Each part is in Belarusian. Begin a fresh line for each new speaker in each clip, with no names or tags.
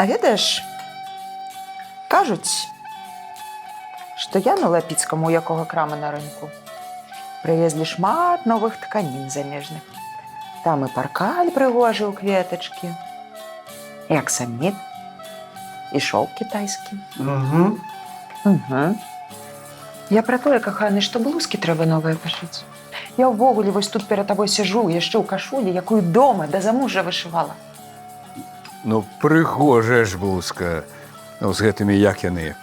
ведаеш, кажуць, што я на Лапіцкаму, у якога крама на рынку, прывезлі шмат новых тканін замежных. Там і паркаль прыгожы ў кветачкі, і аксаміт, і шоўк кітайскі. Я пра тое, каханы, што блузкі трэба новыя пашыць. Я ўвогуле вось тут перад табой сижу, яшчэ ў кашулі, якую дома да замужжа вышывала.
Ну, прыгожая ж блузка. Ну, з гэтымі, як яны,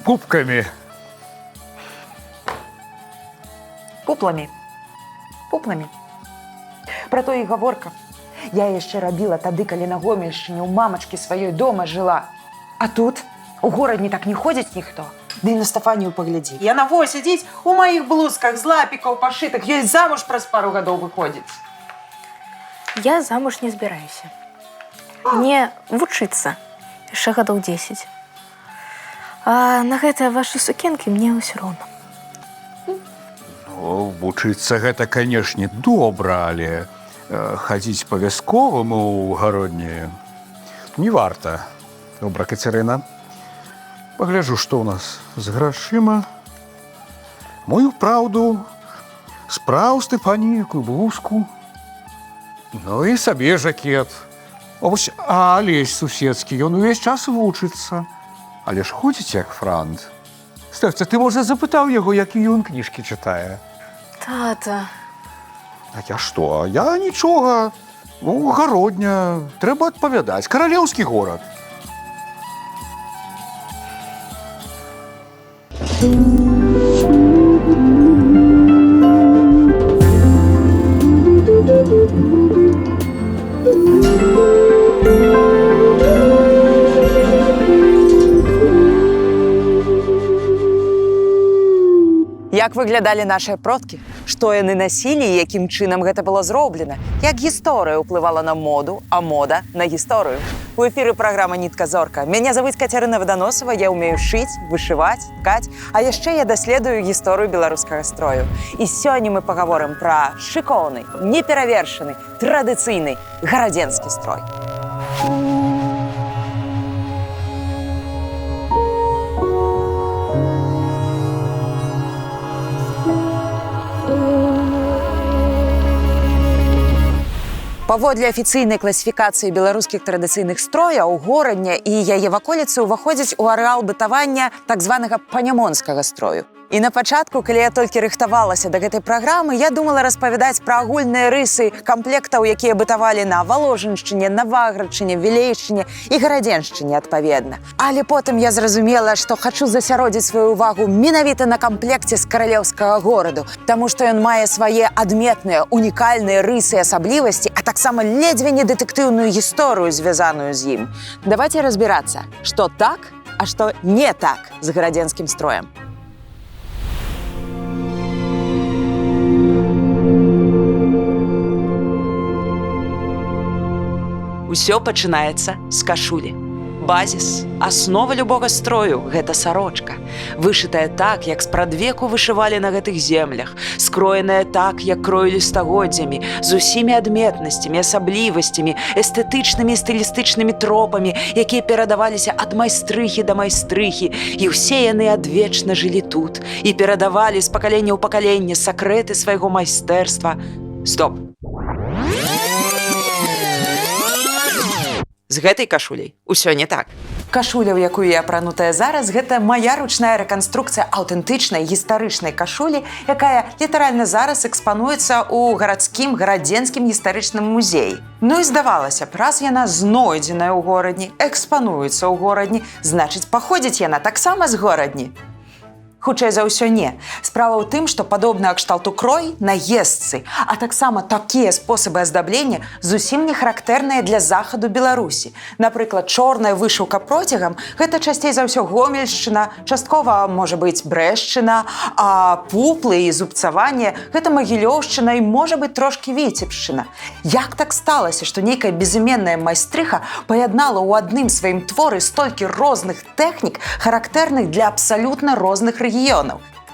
пупкамі.
Пупламі. Пра то і гаворка. Я яшчэ рабіла тады, калі на Гомельшчыне ў мамачкі сваёй дома жыла. А тут у горадні так не ходзіць ніхто. Ды і на Стафанію паглядзі. Яна во сядзіць у маіх блузках з лапікаў пашытых, ёй замуж праз пару гадоў выходзіць.
Я замуж не збіраюся. Мне вучыцца яшчэ гадоў 10. А на гэтыя вашы сукенкі мне ўсё роўна.
Ну, вучыцца гэта, канешне, добра, але хадзіць па вясковаму ў гародні не варта. Добра, Кацярына. Пагляджу, што ў нас з грашыма. Мою праўду, спраў Стефаніякую блузку. Ну і сабе жакет. Ось Алесь суседскі, ён увесь час вучыцца. Але ж ходзіць як франт. Стефця, ты, можа, запытаў яго, які ён кніжкі чытае?
Тата.
А я што? Я нічога. Ну, гародня. Трэба адпавядаць. Каралеўскі горад.
Як выглядалі нашыя продкі, што яны насілі і якім чынам гэта было зроблена, як гісторыя ўплывала на моду, а мода на гісторыю. У эфіры праграма «Нітка зорка». Мяне завуць Кацярына Ваданосава, я ўмею шыць, вышываць, ткаць, а яшчэ я даследую гісторыю беларускага строю. І сёння мы пагаворым пра шыкоўны, неперавершаны, традыцыйны гарадзенскі строй. Паводле афіцыйнай класіфікацыі беларускіх традыцыйных строяў, горадня і яе ваколіцы ўваходзяць у арэал бытавання так званага панямонскага строю. І на пачатку, калі я толькі рыхтавалася да гэтай праграмы, я думала распавядаць пра агульныя рысы камплектаў, якія бытавалі на Валожыншчыне, Наваградчыне, Вілейшчыне і Гарадзеншчыне адпаведна. Але потым я зразумела, што хачу засяродзіць сваю ўвагу менавіта на камплекце з каралеўскага гораду, таму што ён мае свае адметныя, унікальныя рысы і асаблівасці, а таксама ледзьве не дэтэктыўную гісторыю, звязаную з ім. Давайце разбірацца, што так, а што не так з гарадзенскім строем. Усё пачынаецца з кашулі. Базіс, аснова любога строю – гэта сарочка. Вышытая так, як спрадвеку вышывалі на гэтых землях, скроеная так, як кроілі стагоддзямі, з усімі адметнасцямі, асаблівасцямі, эстэтычнымі і стылістычнымі тропамі, якія перадаваліся ад майстрыхі да майстрыхі, і ўсе яны адвечна жылі тут і перадавалі з пакалення ў пакаленне сакрэты свайго майстэрства. Стоп! З гэтай кашуляй усё не так. Кашуля, у якую я апранутая зараз, гэта мая ручная рэканструкцыя аўтэнтычнай гістарычнай кашулі, якая літаральна зараз экспануецца ў гарадскім гарадзенскім гістарычным музеі. Ну і здавалася, раз яна знойдзеная ў горадні, экспануецца ў горадні, значыць, паходзіць яна таксама з горадні. Хутчэй за ўсё не. Справа ў тым, што падобна кшталту крой на езцы, а таксама такія спосабы аздаблення зусім не характэрныя для захаду Беларусі. Напрыклад, чорная вышыўка процягам – гэта часцей за ўсё Гомельшчына, часткова, можа быць, Брэшчына, а пуплы і зубцаванне – гэта Магілёўшчына і, можа быць, трошкі Віцебшчына. Як так сталася, што нейкая безыменная майстрыха паяднала ў адным сваім творы столькі розных тэхнік, характэрных для абсалютна розных рэгіёнаў?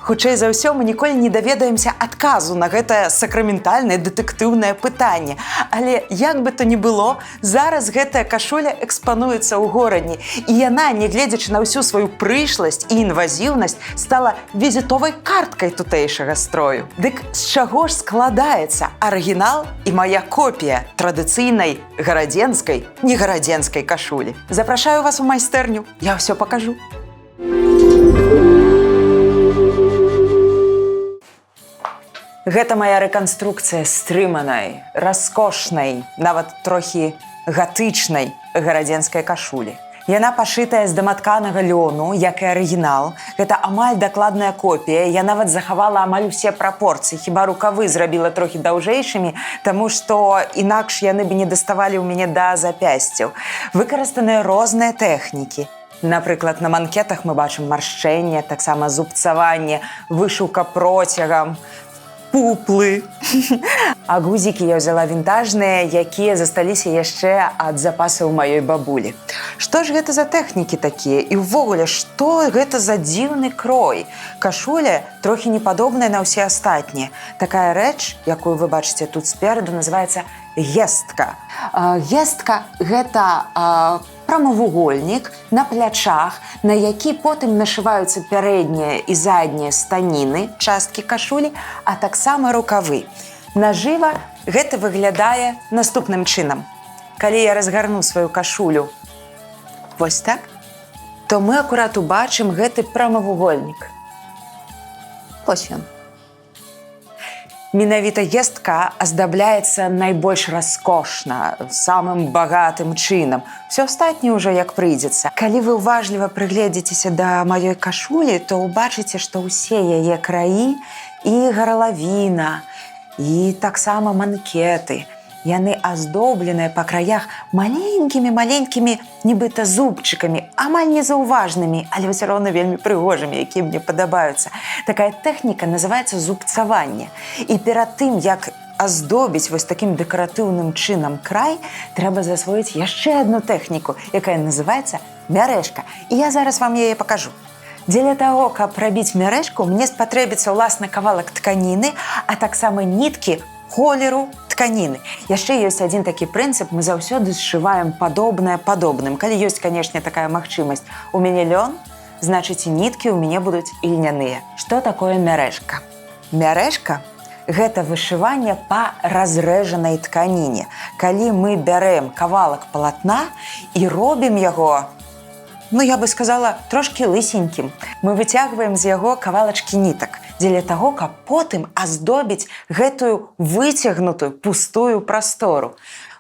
Хутчэй за ўсё, мы ніколі не даведаемся адказу на гэтае сакраментальнае дэтэктыўнае пытанне. Але як бы то ні было, зараз гэтая кашуля экспануецца ў горадні. І яна, нягледзячы на ўсю сваю прышласць і інвазіўнасць, стала візітовай карткай тутэйшага строю. Дык з чаго ж складаецца арыгінал і мая копія традыцыйнай гарадзенскай, негарадзенскай кашулі? Запрашаю вас у майстэрню, я ўсё пакажу. Гэта моя рэканструкцыя стрыманай, раскошнай, нават трохі гатычнай гарадзенскай кашулі. Яна пашытая з даматканага лёну, як і арыгінал. Гэта амаль дакладная копія. Я нават захавала амаль усе прапорцыі, хіба рукавы зрабіла трохі даўжэйшымі, таму што інакш яны бы не даставалі ў мяне да запясцяў. Выкарыстаныя розныя тэхнікі. Напрыклад, на манкетах мы бачым маршчэнне, таксама зубцаванне, вышыўка процягам, пуплы. А гузікі я ўзяла вінтажныя, якія засталіся яшчэ ад запасаў маёй бабулі. Што ж гэта за тэхнікі такія? І ўвогуле, што гэта за дзіўны крой? Кашуля трохі не падобная на ўсе астатнія. Такая рэч, якую вы бачыце тут спераду, называецца гестка. Гестка – гэта прамавугольнік на плячах, на які потым нашываюцца пярэднія і заднія станіны, часткі кашулі, а таксама рукавы. Нажыва гэта выглядае наступным чынам. Калі я разгарну сваю кашулю вось так, то мы акурат убачым гэты прамавугольнік. Вось ён. Менавіта гестка аздабляецца найбольш раскошна, самым багатым чынам. Всё астатняе ўжо як прыйдзецца. Калі вы уважліва прыгледзіцеся да маёй кашулі, то ўбачыце, што ўсе яе краі і гарлавіна, і таксама манкеты. Яны аздобленыя па краях маленькімі-маленькімі нібыта зубчыкамі, амаль незаўважнымі, але ўсё роўна вельмі прыгожымі, якія мне падабаюцца. Такая тэхніка называецца зубцаванне. І перад тым, як аздобіць вось такім дэкаратыўным чынам край, трэба засвоіць яшчэ адну тэхніку, якая называецца мярэшка. І я зараз вам яе пакажу. Дзеля таго, каб рабіць мярэшку, мне спатрэбіцца ўласна кавалак тканіны, а таксама ніткі колеру тканіны. Яшчэ ёсць адзін такі прынцып, мы заўсёды сшываем падобнае падобным. Калі ёсць, канешне, такая магчымасць. У мяне лён, значыць, і ніткі ў мяне будуць ільняныя. Што такое мярэшка? Мярэшка – гэта вышыванне па разрэжанай тканіне. Калі мы бярэм кавалак палатна і робім яго, я бы сказала, трошкі лысенькім. Мы выцягваем з яго кавалачкі нітак, дзеля таго, каб потым аздобіць гэтую выцягнутую пустую прастору.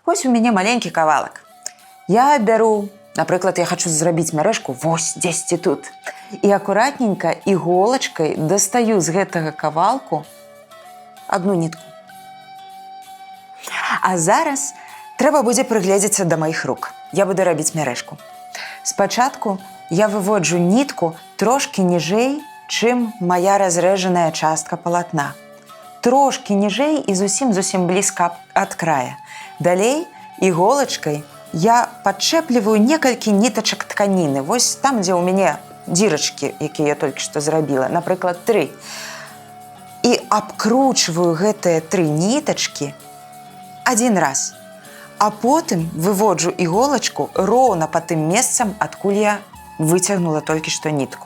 Вось у мяне маленькі кавалак. Я бяру, напрыклад, я хачу зрабіць мярэшку вось дзесьці тут. І акуратненька іголачкай дастаю з гэтага кавалку адну нітку. А зараз трэба будзе прыгледзецца да маіх рук. Я буду рабіць мярэшку. Спачатку я выводжу нітку трошкі ніжэй, чым моя разрэжаная частка палатна. Трошкі ніжэй і зусім блізка ад края. Далей іголачкай я падчэпліваю некалькі нітачак тканіны. Вось там, дзе ў мяне дзірачкі, якія я толькі што зрабіла, напрыклад, 3. І абкручваю гэтыя 3 нітачкі адзін раз. А потым выводжу іголачку роўна па тым месцам, адкуль я выцягнула толькі што нітку.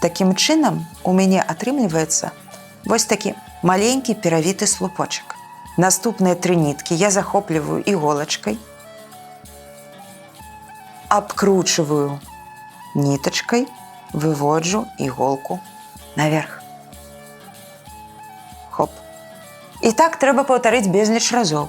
Такім чынам у мяне атрымліваецца вось такі маленькі перавіты слупочак. Наступныя 3 ніткі я захопліваю іголачкай, абкручваю нітачкай, выводжу іголку наверх. Хоп. І так трэба паўтарыць безліч разоў.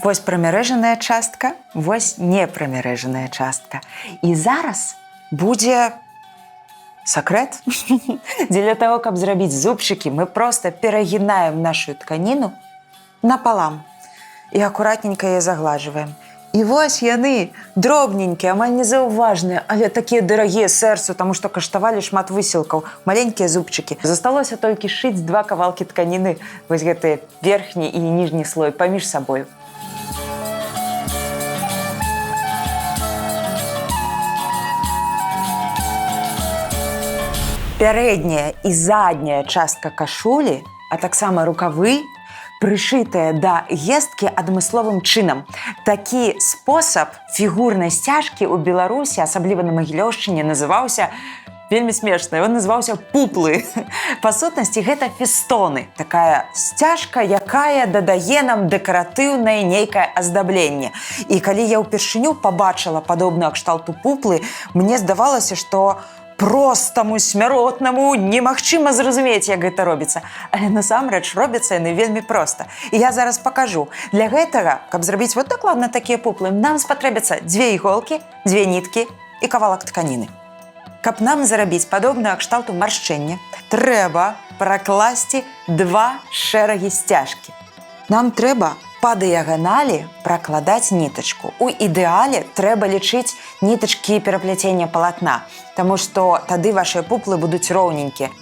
Вось прамярэжаная частка, вось непрамярэжаная частка. І зараз будзе сакрэт. Дзеля таго, каб зрабіць зубчыкі, мы проста перагінаем нашу тканіну напалам і акуратненька яе заглажваем. І вось яны, дробненькія, амаль незаўважныя, але такія дарагія сэрцу, таму што каштавалі шмат высілкаў, маленькія зубчыкі. Засталося толькі шыць 2 кавалкі тканіны, вось гэтыя верхні і ніжні слой паміж сабою. Пярэдняя і задняя частка кашулі, а таксама рукавы, прышытая да гесткі адмысловым чынам. Такі спосаб фігурнай сцяжкі ў Беларусі, асабліва на Магілёўшчыне, называўся вельмі смешна, ён называўся пуплы. Па сутнасці гэта фестоны, такая сцяжка, якая дадае нам дэкаратыўнае нейкае аздабленне. І калі я ўпершыню пабачыла падобную кшталту пуплы, мне здавалася, што простаму, смяротнаму немагчыма зразумець, як гэта робіцца. Але насамрэч робіцца яны вельмі проста. І я зараз пакажу. Для гэтага, каб зрабіць вот дакладна такія пуплы, нам спатрэбяцца 2 іголкі, 2 ніткі і кавалак тканіны. Каб нам зарабіць падобную кшталту маршчэння, трэба пракласці 2 шэрагі сцяжкі. Нам трэба па дыяганалі пракладаць нітачку. У ідэале трэба лічыць нітачкі пераплецення палатна, таму што тады вашыя пуплы будуць роўненькія.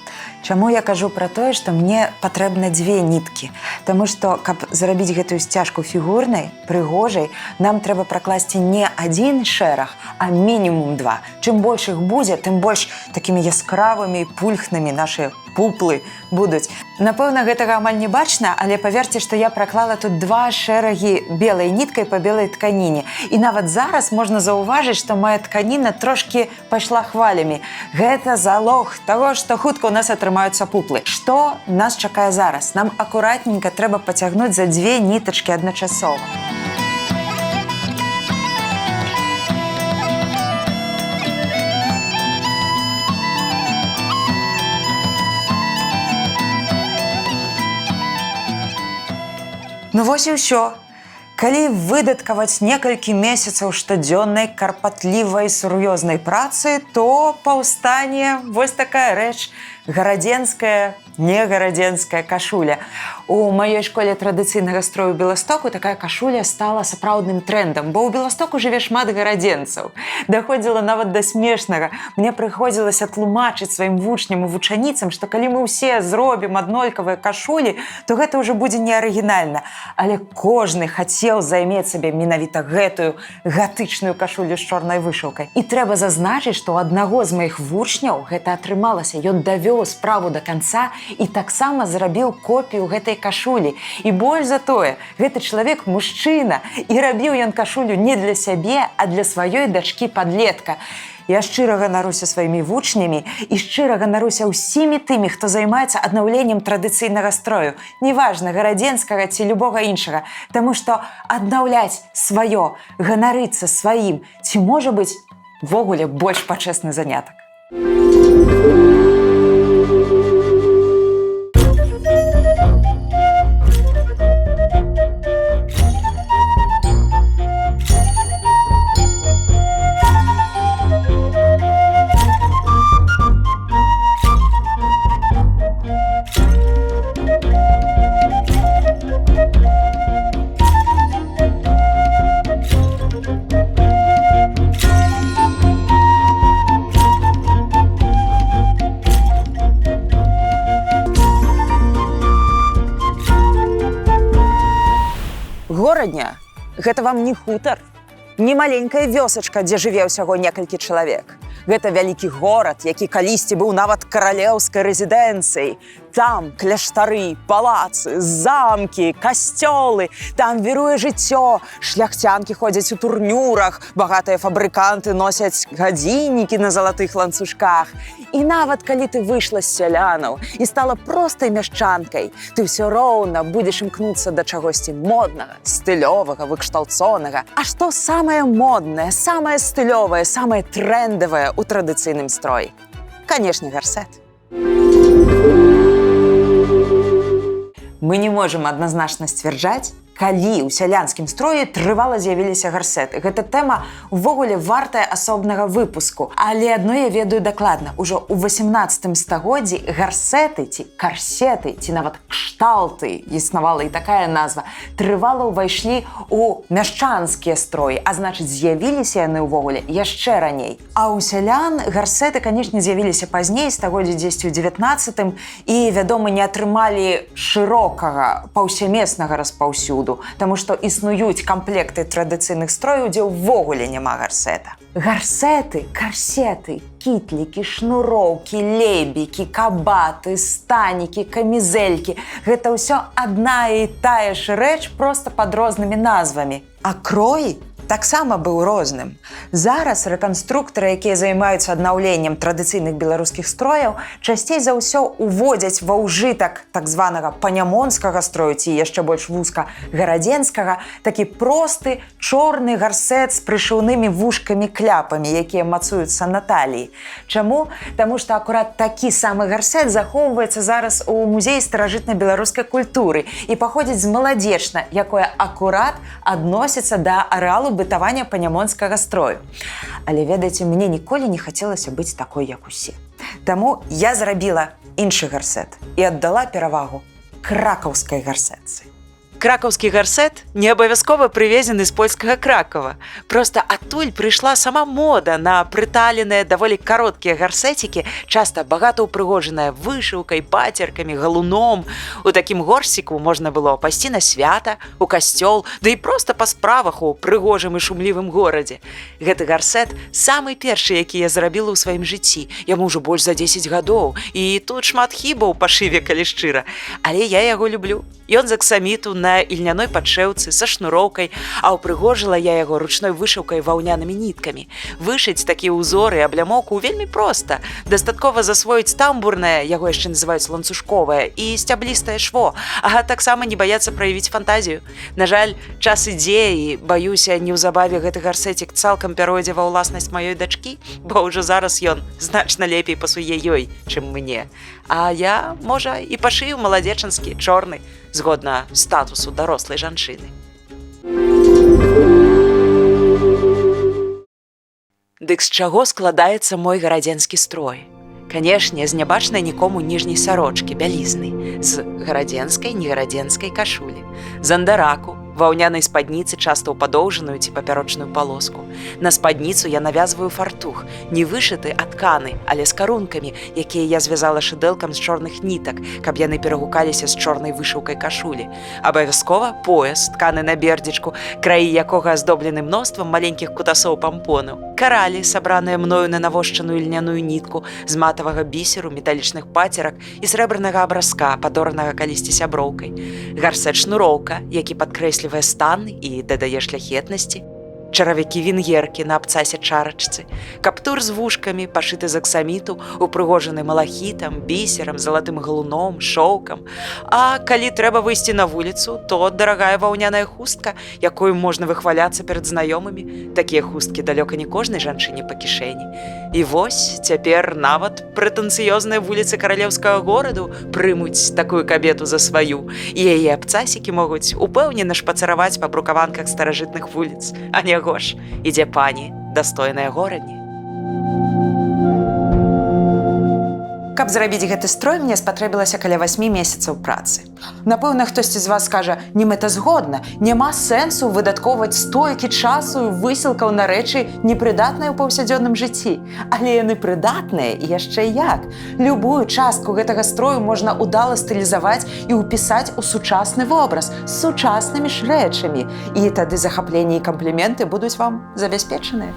Чаму я кажу пра тое, што мне патрэбна 2 ніткі? Таму што, каб зарабіць гэтую сцяжку фігурнай, прыгожай, нам трэба пракласці не 1 шэраг, а мінімум 2. Чым больш іх будзе, тым больш такімі яскравымі і пульхнымі нашы пуплы будуць. Напэўна, гэтага амаль не бачна, але паверце, што я праклала тут 2 шэрагі белай ніткай па белай тканіне. І нават зараз можна заўважыць, што моя тканіна трошкі пайшла хвалямі. Гэта залог таго, што хутка ў нас атрымаюцца пуплы. Што нас чакае зараз? Нам акуратненька трэба пацягнуць за 2 нітачкі адначасова. Ну вось і ўсё. Калі выдаткаваць некалькі месяцаў штодзённай карпатлівай сур'ёзнай працы, то паўстане вось такая рэч – гарадзенская, негарадзенская кашуля. У маёй школе традыцыйнага строю Беластоку такая кашуля стала сапраўдным трендам, бо ў Беластоку жыве шмат гарадзенцаў. Даходзіла нават да смешнага. Мне прыходзілася тлумачыць сваім вучням і вучаніцам, што калі мы ўсе зробім аднолькавыя кашулі, то гэта ўжо будзе не арыгінальна. Але кожны хацеў займець сабе менавіта гэтую гатычную кашулю з чорнай вышыўкай. І трэба зазначыць, што у аднаго з маіх вучняў гэта атрымалася. Ён давёў справу да канца і таксама зрабіў копію гэтай кашулі. І больш за тое, гэты чалавек мужчына, і рабіў ён кашулю не для сябе, а для сваёй дачкі-падлетка. Я шчыра ганаруся сваімі вучнямі і шчыра ганаруся ўсімі тымі, хто займаецца аднаўленнем традыцыйнага строю, неважна, гарадзенскага ці любога іншага, таму што аднаўляць сваё, ганарыцца сваім, ці можа быць ввогуле больш пачэсны занятак. Горадня – гэта вам не хутар, не маленькая вёсачка, дзе жыве ўсяго некалькі чалавек. Гэта вялікі горад, які калісьці быў нават каралеўскай рэзідэнцыяй. Там кляштары, палацы, замкі, касцёлы, там віруе жыццё, шляхцянкі ходзяць у турнюрах, багатыя фабрыканты носяць гадзіннікі на залатых ланцужках. І нават калі ты выйшла з сялянаў і стала простай мяшчанкай, ты ўсё роўна будзеш імкнуцца да чагосьці моднага, стылёвага, выкшталцонага. А што самае моднае, самае стылёвае, самае трэндавае у традыцыйным строі? Канешне, гарсэт. Мы не можем адназначна сцвярджаць, Калі ў сялянскім строі трывала з'явіліся гарсеты? Гэта тэма увогуле вартая асобнага выпуску. Але адно я ведаю дакладна. Ужо ў 18 стагоддзі гарсеты ці карсеты, ці нават кшталты, існавала і такая назва, трывала ўвайшлі ў мяшчанскія строі, а значыць, з'явіліся яны ўвогуле яшчэ раней. А ў сялян гарсеты, канешне, з'явіліся пазней, стагоддзі 10 у 19 і, вядома, не атрымалі шырокага паўсямеснага распаўсюду, таму што існуюць камплекты традыцыйных строяў, дзе ўвогуле няма гарсета. Гарсеты, карсеты, кітлікі, шнуроўкі, лейбікі, кабаты, станікі, камізэлькі – гэта ўсё адна і тая ж рэч, проста пад рознымі назвамі. А крой таксама быў розным. Зараз рэканструктары, якія займаюцца аднаўленнем традыцыйных беларускіх строяў, часцей за ўсё уводзяць ва ўжытак так званага панямонскага строю ці яшчэ больш вузка гарадзенскага такі просты чорны гарсет з прышыўнымі вушкамі-кляпамі, якія мацуюцца на таліі. Чаму? Таму што акурат такі самы гарсет захоўваецца зараз у музеі старажытна-беларускай культуры і паходзіць з маладзечна, якое акурат адносіцца да арэалу бытавання панямонскага строю. Але, ведаеце, мне ніколі не хацелася быць такой, як усе. Таму я зрабіла іншы гарсет і аддала перавагу кракаўскай гарсетцы. Кракаўскі гарсет не абавязкова прывезены з польскага Кракава. Проста адтуль прыйшла сама мода на прыталеныя, даволі кароткія гарсецікі, часта багата ўпрыгожаныя вышыўкай, пацеркамі, галуном. У такім горсіку можна было пайсці на свята, у касцёл, да і проста па справах у прыгожым і шумлівым горадзе. Гэты гарсет самы першы, які я зрабіла ў сваім жыцці. Яму ўжо больш за 10 гадоў, і тут шмат хібаў па шыве, калі шчыра. Але я яго люблю. Ён з аксаміту на ільняной падшэўцы са шнуроўкай, а ўпрыгожыла я яго ручной вышыўкай ваўнянымі ніткамі. Вышыць такія ўзоры і аблямоўку вельмі проста. Дастаткова засвоіць тамбурнае, яго яшчэ называюць ланцужковае, і сцяблістае шво, а таксама не баяцца праявіць фантазію. На жаль, час ідзе, і, баюся, неўзабаве гэты гарсетик цалкам пяройдзе ва ўласнасць маёй дачкі, бо ўжо зараз ён значна лепей пасуе ёй, чым мне. А я, можа, і пашыю маладзечанскі, чорны, згодна статусу дарослай жанчыны. Дык з чаго складаецца мой гарадзенскі строй? Канешне, з нябачнай нікому ніжняй сарочкі, бялізны, з гарадзенскай, негарадзенскай кашулі, з андараку, ваўнянай спадніцы, часта ў падоўжаную ці папярочную палоску. На спадніцу я навязваю фартух, не вышыты, а тканы, але з карункамі, якія я звязала шыдэлкам з чорных нітак, каб яны перагукаліся з чорнай вышыўкай кашулі. Абавязкова пояс, тканы на бердзічку, краі якога аздоблены мноствам маленькіх кутасоў пампонаў. Каралі, сабраныя мною на навошчаную льняную нітку, з матавага бісеру, металічных пацерак і срэбранага абразка, падоранага калісьці сяброўкай. Гарсет-шнуроўка, які падкрэслівае стан і дадае шляхетнасці. Чаравікі-венгеркі на абцасе чарачцы, каптур з вушкамі, пашыты з аксаміту, упрыгожаны малахітам, бісерам, залатым галуном, шоўкам. А калі трэба выйсці на вуліцу, то дарагая ваўняная хустка, якою можна выхваляцца перад знаёмымі. Такія хусткі далёка не кожнай жанчыне па кішэні. І вось цяпер нават прэтэнцыёзныя вуліцы каралеўскага гораду прымуць такую кабету за сваю, і яе абцасікі могуць упэўнена шпацараваць па брукаванках старажытных вуліц, а не гош, ідзе пані, дастойная горадні. Каб зрабіць гэты строй, мне спатрэбілася каля 8 месяцаў працы. Напэўна, хтосьці з вас скажа, не мэтазгодна, няма сэнсу выдаткоўваць столькі часу і высілкаў на рэчы непрыдатныя ў паўсядзённым жыцці. Але яны прыдатныя і яшчэ як. Любую частку гэтага строю можна удала стылізаваць і ўпісаць у сучасны вобраз з сучаснымі ж рэчамі. І тады захапленне і кампліменты будуць вам забяспечаныя.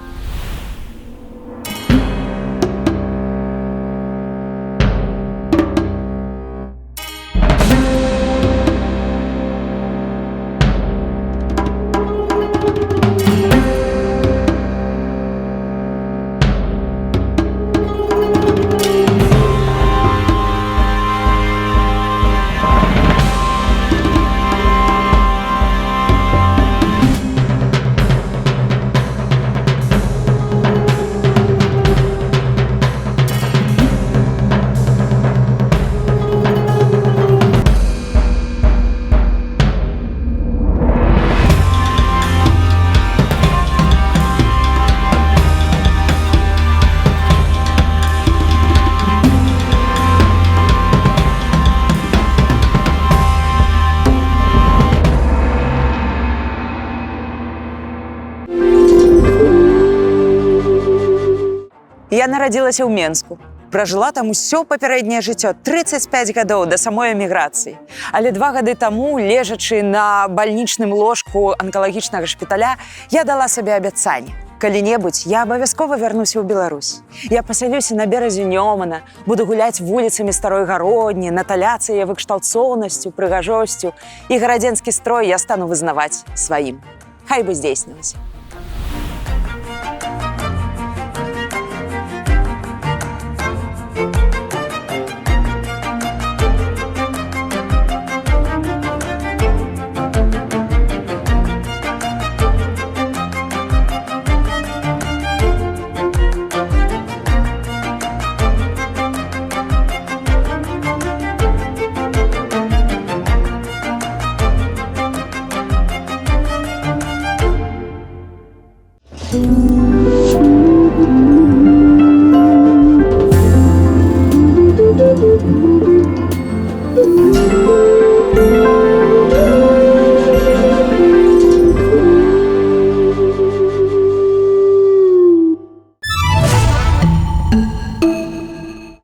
Я нарадзілася ў Менску. Пражыла там усё папярэдняе жыццё, 35 гадоў да самой эміграцыі. Але 2 гады таму, лежачы на бальнічным ложку анкалагічнага шпіталя, я дала сабе абяцанне. Калі-небудзь я абавязкова вярнуся ў Беларусь. Я пасялюся на беразе Нёмана, буду гуляць вуліцамі старой гародні, наталяцца яе выкшталцоўнасцю, прыгажосцю, і гарадзенскі строй я стану вызнаваць сваім. Хай бы здзейснілася.